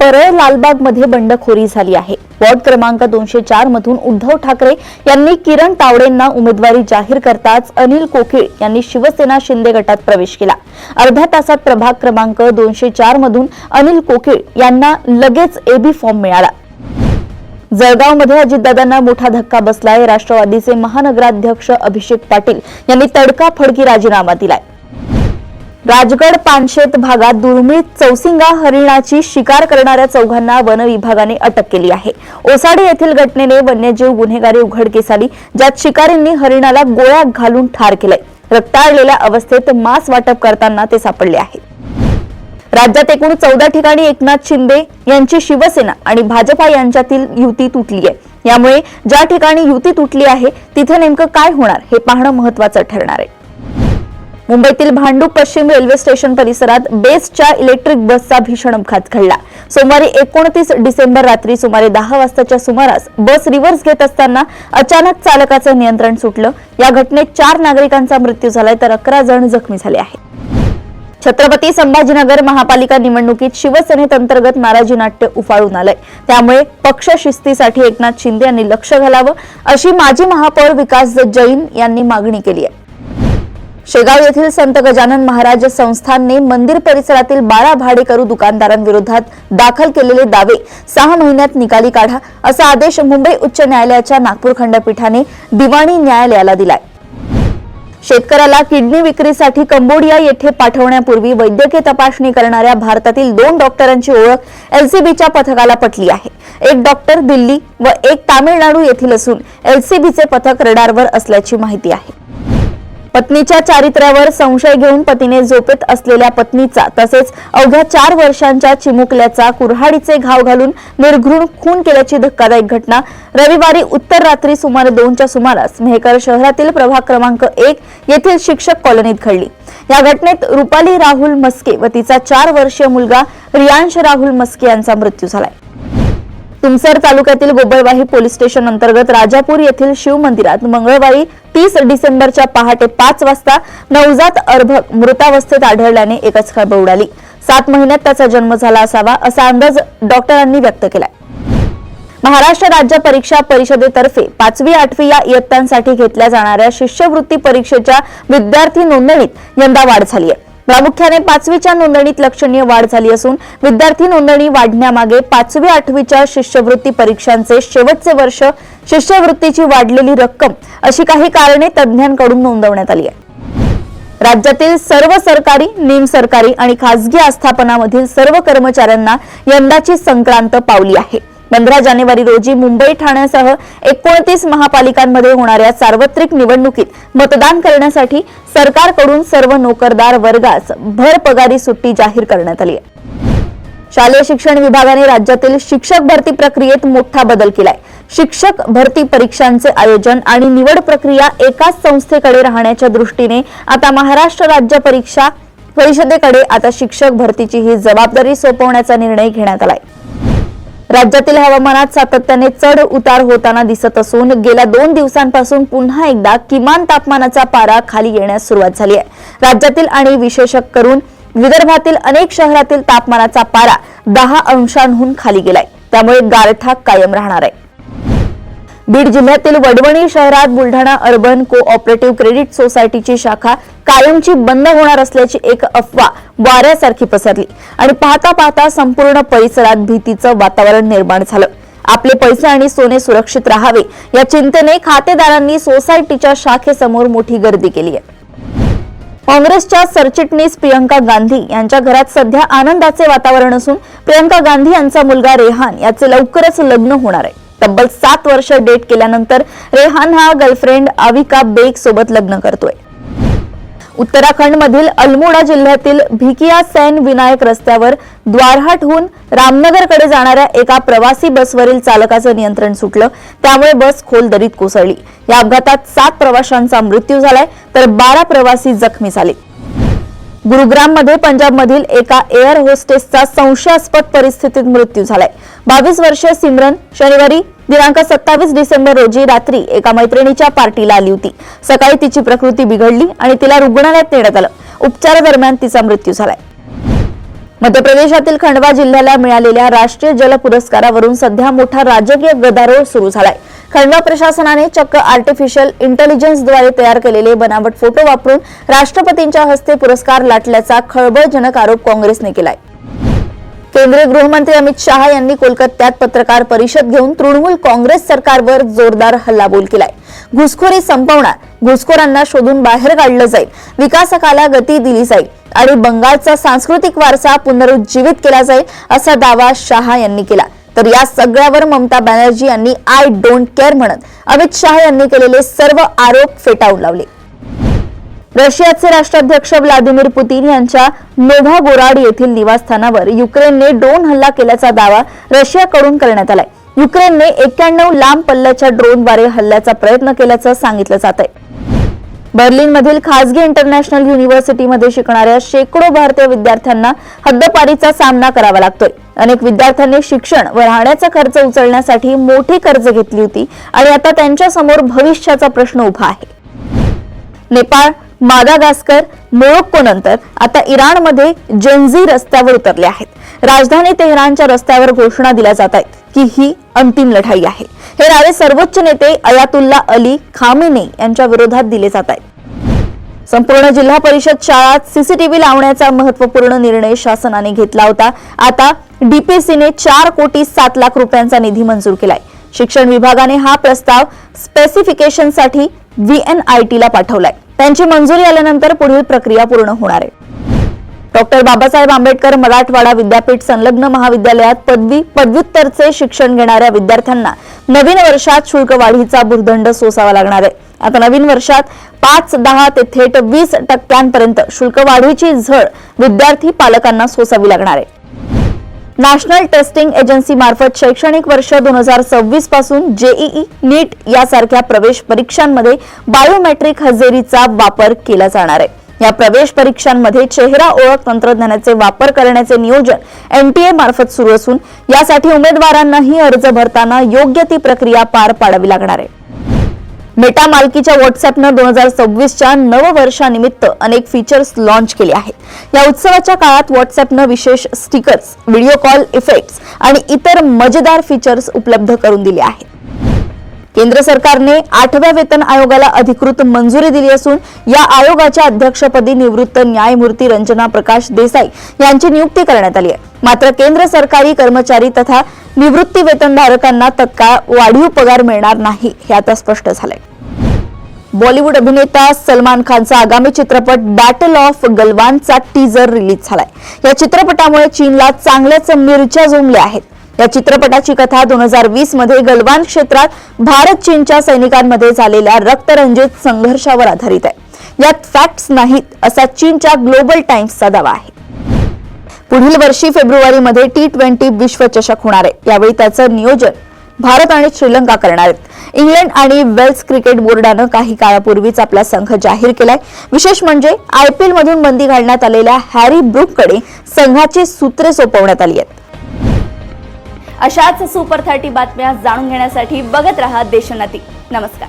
परळ लालबाग मध्ये बंडखोरी झाली आहे। वॉर्ड क्रमांक 204 मधून उद्धव ठाकरे यांनी किरण तावडेंना उमेदवारी जाहीर करताच अनिल कोकीळ यांनी शिवसेना शिंदे गटात प्रवेश केला। अर्ध्या तासात प्रभाग क्रमांक 204 मधून अनिल कोकीळ यांना लगेच एबी फॉर्म मिळाला। जळगावमध्ये अजितदादांना मोठा धक्का बसलाय। राष्ट्रवादीचे महानगराध्यक्ष अभिषेक पाटील यांनी तडकाफडकी राजीनामा दिलाय। राजगड पानशेत भागात दुर्मिळ चौसिंगा हरिणाची शिकार करणाऱ्या चौघांना वन विभागाने अटक केली आहे। ओसाडे येथील घटनेने वन्यजीव गुन्हेगारी उघडकीस आली, ज्यात शिकारींनी हरिणाला गोळ्या घालून ठार केलंय। रक्ताळलेल्या अवस्थेत मांस वाटप करताना ते सापडले आहे। राज्यात एकूण 14 ठिकाणी एकनाथ शिंदे यांची शिवसेना आणि भाजपा यांच्यातील युती तुटली आहे। यामुळे ज्या ठिकाणी युती तुटली आहे तिथे नेमकं काय होणार हे पाहणं महत्त्वाचं ठरणार आहे। मुंबईतील भांडूप पश्चिम रेल्वे स्टेशन परिसरात बेस्टच्या इलेक्ट्रिक बसचा भीषण अपघात घडला। सोमवारी 29 डिसेंबर रात्री सुमारे 10 वाजताच्या सुमारास बस रिव्हर्स घेत असताना अचानक चालकाचं नियंत्रण सुटलं। या घटनेत 4 नागरिकांचा मृत्यू झालाय तर 11 जण जखमी झाले आहेत। छत्रपती संभाजीनगर महापालिका निवडणुकीत शिवसेनेत अंतर्गत नाराजी नाट्य उफाळून आलंय। त्यामुळे पक्ष शिस्तीसाठी एकनाथ शिंदे यांनी लक्ष घालावं अशी माजी महापौर विकास जैन यांनी मागणी केली आहे। शेगाव येथील संत गजानन महाराज संस्थानने मंदिर परिसरातील 12 भाडेकरू दुकानदारांविरोधात दाखल केलेले दावे 6 महिन्यात निकाली काढा असा आदेश मुंबई उच्च न्यायालयाच्या नागपूर खंडपीठाने दिवाणी न्यायालयाला दिलाय। शेतकऱ्याला किडनी विक्रीसाठी कंबोडिया येथे पाठवण्यापूर्वी वैद्यकीय तपासणी करणाऱ्या भारतातील 2 डॉक्टरांची ओळख एलसीबीच्या पथकाला पटली आहे। एक डॉक्टर दिल्ली व एक तामिळनाडू येथील असून एलसीबीचे पथक रडारवर असल्याची माहिती आहे। पत्नीच्या चारित्र्यावर संशय घेऊन पतीने झोपेत असलेल्या पत्नीचा तसेच अवघ्या 4 वर्षांच्या चिमुकल्याचा कुऱ्हाडीचे घाव घालून निर्घृण खून केल्याची धक्कादायक घटना रविवारी उत्तर रात्री सुमारे 2च्या सुमारास मेहकर शहरातील प्रभाग क्रमांक 1 येथील शिक्षक कॉलनीत घडली। या घटनेत रुपाली राहुल मस्के व तिचा 4 वर्षीय मुलगा रियांश राहुल मस्के यांचा मृत्यू झालाय। तुमसर तालुक्यातील गोबळवाही पोलीस स्टेशन अंतर्गत राजापूर येथील शिव मंदिरात मंगळवारी 30 डिसेंबरच्या पहाटे 5 वाजता नवजात अर्भक मृतावस्थेत आढळल्याने एकच खळबळ उडाली। 7 महिन्यात त्याचा जन्म झाला असावा असा अंदाज डॉक्टरांनी व्यक्त केलाय। महाराष्ट्र राज्य परीक्षा परिषदेतर्फे 5वी 8वी या इयत्तांसाठी घेतल्या जाणाऱ्या शिष्यवृत्ती परीक्षेच्या विद्यार्थी नोंदणीत यंदा वाढ झाली आहे। प्रामुख्याने 5वीच्या नोंदणीत लक्षणीय वाढ झाली असून विद्यार्थी नोंदणी वाढण्यामागे 5वी 8वीच्या शिष्यवृत्ती परीक्षांचे शेवटचे वर्ष, शिष्यवृत्तीची वाढलेली रक्कम अशी काही कारणे तज्ज्ञांकडून नोंदवण्यात आली आहे। राज्यातील सर्व सरकारी, निमसरकारी आणि खासगी आस्थापनामधील सर्व कर्मचाऱ्यांना यंदाची संक्रांत पावली आहे। 15 जानेवारी रोजी मुंबई, ठाण्यासह 29 महापालिकांमध्ये होणाऱ्या सार्वत्रिक निवडणुकीत मतदान करण्यासाठी सरकारकडून सर्व नोकरदार वर्गास भर पगारी सुट्टी जाहीर करण्यात आली आहे। शालेय शिक्षण विभागाने राज्यातील शिक्षक भरती प्रक्रियेत मोठा बदल केलाय। शिक्षक भरती परीक्षांचे आयोजन आणि निवड प्रक्रिया एकाच संस्थेकडे राहण्याच्या दृष्टीने आता महाराष्ट्र राज्य परीक्षा परिषदेकडे आता शिक्षक भरतीची ही जबाबदारी सोपवण्याचा निर्णय घेण्यात आलाय। राज्यातील हवामानात सातत्याने चढ उतार होताना दिसत असून गेल्या 2 दिवसांपासून पुन्हा एकदा किमान तापमानाचा पारा खाली येण्यास सुरुवात झाली आहे। राज्यातील आणि विशेष करून विदर्भातील अनेक शहरातील तापमानाचा पारा 10 अंशांहून खाली गेलाय। त्यामुळे गारठा कायम राहणार आहे। बीड जिल्ह्यातील वडवणी शहरात बुलढाणा अर्बन कोऑपरेटिव्ह क्रेडिट सोसायटीची शाखा कायमची बंद होणार असल्याची एक अफवा वाऱ्यासारखी पसरली आणि पाहता पाहता संपूर्ण परिसरात भीतीचं वातावरण निर्माण झालं। आपले पैसे आणि सोने सुरक्षित राहावे या चिंतेने खातेदारांनी सोसायटीच्या शाखेसमोर मोठी गर्दी केली आहे। काँग्रेसच्या सरचिटणीस प्रियंका गांधी यांच्या घरात सध्या आनंदाचे वातावरण असून प्रियंका गांधी यांचा मुलगा रेहान याचे लवकरच लग्न होणार आहे। तब्बल 7 वर्ष डेट केल्यानंतर रेहान हा गर्लफ्रेंड आविका बेग सोबत लग्न करतोय। उत्तराखंड मधील अल्मोडा जिल्ह्यातील भिकिया सैन विनायक रस्त्यावर द्वारहाटहून रामनगरकडे जाणाऱ्या एका प्रवासी बसवरील चालकाचं नियंत्रण सुटलं। त्यामुळे बस खोल दरीत कोसळली। या अपघातात 7 प्रवाशांचा मृत्यू झालाय तर 12 प्रवासी जखमी झाले। गुरुग्राम मध्ये पंजाबमधील एका एअर होस्टेसचा संशयास्पद परिस्थितीत मृत्यू झालाय। 22 वर्षीय सिमरन शनिवारी दिनांक 27 डिसेंबर रोजी रात्री एका मैत्रिणीच्या पार्टीला आली होती। सकाळी तिची प्रकृती बिघडली आणि तिला रुग्णालयात नेण्यात आलं। उपचारादरम्यान तिचा मृत्यू झालाय। मध्य प्रदेशातील खंडवा जिल्ह्याला मिळालेल्या राष्ट्रीय जल पुरस्कारावरून सध्या मोठा राजकीय गदारोळ सुरू झालाय। खंडवा प्रशासनाने चक्क आर्टिफिशियल इंटेलिजन्सद्वारे तयार केलेले बनावट फोटो वापरून राष्ट्रपतींच्या हस्ते पुरस्कार लाटल्याचा खळबळजनक आरोप काँग्रेसने केलाय। केंद्रीय गृहमंत्री अमित शहा यांनी कोलकात्यात पत्रकार परिषद घेऊन तृणमूल काँग्रेस सरकारवर जोरदार हल्लाबोल केलाय। घुसखोरी संपवणार, घुसखोरांना शोधून बाहेर काढलं जाईल, विकासाला गती दिली जाईल आणि बंगालचा सांस्कृतिक वारसा पुनरुज्जीवित केला जाईल असा दावा शहा यांनी केला। तर या सगळ्यावर ममता बॅनर्जी यांनी आय डोंट केअर म्हणत अमित शहा यांनी केलेले सर्व आरोप फेटाळून लावले। रशियाचे राष्ट्राध्यक्ष व्लादिमीर पुतीन यांच्या नोव्हागोराड येथील निवासस्थानावर युक्रेनने ड्रोन हल्ला केल्याचा दावा रशियाकडून करण्यात आलाय। युक्रेनने 91 लांब पल्ल्याच्या ड्रोनद्वारे हल्ल्याचा प्रयत्न केल्याचं सांगितलं जात आहे। बर्लिनमधील खासगी इंटरनॅशनल युनिव्हर्सिटीमध्ये शिकणाऱ्या शेकडो भारतीय विद्यार्थ्यांना हद्दपारीचा सामना करावा लागतोय। अनेक विद्यार्थ्यांनी शिक्षण व राहण्याचा खर्च उचलण्यासाठी मोठी कर्ज घेतली होती आणि आता त्यांच्या समोर भविष्याचा प्रश्न उभा आहे। नेपाळ, मादागास्कर, मोरोक्को नंतर आता इराणमध्ये जेनझी रस्त्यावर उतरले आहेत। राजधानी तेहरानच्या रस्त्यावर घोषणा दिल्या जात आहेत की ही अंतिम लढाई आहे। हे नारे सर्वोच्च नेते अयातुल्ला अली खामेनी यांच्या विरोधात दिले जात आहेत। संपूर्ण जिल्हा परिषद शाळांत सीसीटीव्ही लावण्याचा महत्त्वपूर्ण निर्णय शासनाने घेतला होता। आता डीपीसीने 4 कोटी 7 लाख रुपयांचा निधी मंजूर केलाय। शिक्षण विभागाने हा प्रस्ताव स्पेसिफिकेशनसाठी VNITला पाठवलाय। त्यांची मंजुरी आल्यानंतर पुढील प्रक्रिया पूर्ण होणार आहे। डॉक्टर बाबासाहेब आंबेडकर मराठवाडा विद्यापीठ संलग्न महाविद्यालयात पदव्युत्तरचे शिक्षण घेणाऱ्या विद्यार्थ्यांना नवीन वर्षात शुल्क वाढीचा भुर्दंड सोसावा लागणार आहे। आता नवीन वर्षात 5, 10 ते थेट 20% शुल्क वाढीची झळ विद्यार्थी पालकांना सोसावी लागणार आहे। नॅशनल टेस्टिंग एजन्सी मार्फत शैक्षणिक वर्ष 2026 पासून जेईई, नीट यासारख्या प्रवेश परीक्षांमध्ये बायोमेट्रिक हजेरीचा वापर केला जाणार आहे। या प्रवेश परीक्षांमध्ये चेहरा ओळख तंत्रज्ञानाचे वापर करण्याचे नियोजन NTA मार्फत सुरू असून यासाठी उमेदवारांनाही अर्ज भरताना योग्य ती प्रक्रिया पार पाडावी लागणार आहे। मेटा मालकीच्या व्हॉट्सअॅपनं 2026च्या नववर्षानिमित्त अनेक फीचर्स लॉन्च केले आहेत। या उत्सवाच्या काळात व्हॉट्सअॅपनं विशेष स्टिकर्स, व्हिडिओ कॉल इफेक्ट्स आणि इतर मजेदार फीचर्स उपलब्ध करून दिले आहेत। केंद्र सरकारने 8व्या वेतन आयोगाला अधिकृत मंजुरी दिली असून या आयोगाच्या अध्यक्षपदी निवृत्त न्यायमूर्ती रंजना प्रकाश देसाई यांची नियुक्ती करण्यात आली आहे। मात्र केंद्र सरकारी कर्मचारी तथा निवृत्ती वेतनधारकांना तत्काळ वाढीव पगार मिळणार नाही हे आता स्पष्ट झालंय। बॉलिवूड अभिनेता सलमान खानचा आगामी चित्रपट बॅटल ऑफ गलवानचा टीजर रिलीज झालाय। या चित्रपटामुळे चीनला चांगल्याच मिरच्या जोमल्या आहेत। या चित्रपटाची कथा 2020 मध्ये गलवान क्षेत्रात भारत चीनच्या सैनिकांमध्ये झालेल्या रक्तरंजित संघर्षावर आधारित आहे। यात फॅक्ट्स नाहीत असा चीनच्या ग्लोबल टाइम्सचा दावा आहे। पुढील वर्षी फेब्रुवारीमध्ये T20 विश्वचषक होणार आहे। यावेळी त्याचं नियोजन भारत आणि श्रीलंका करणार आहेत। इंग्लंड आणि वेल्स क्रिकेट बोर्डानं काही काळापूर्वीच आपला संघ जाहीर केलाय। विशेष म्हणजे IPL मधून बंदी घालण्यात आलेल्या हॅरी ब्रूककडे संघाची सूत्रे सोपवण्यात आली आहेत। अशाच सुपर 30 बातम्या जाणून घेण्यासाठी बघत रहा देशोन्नती। नमस्कार।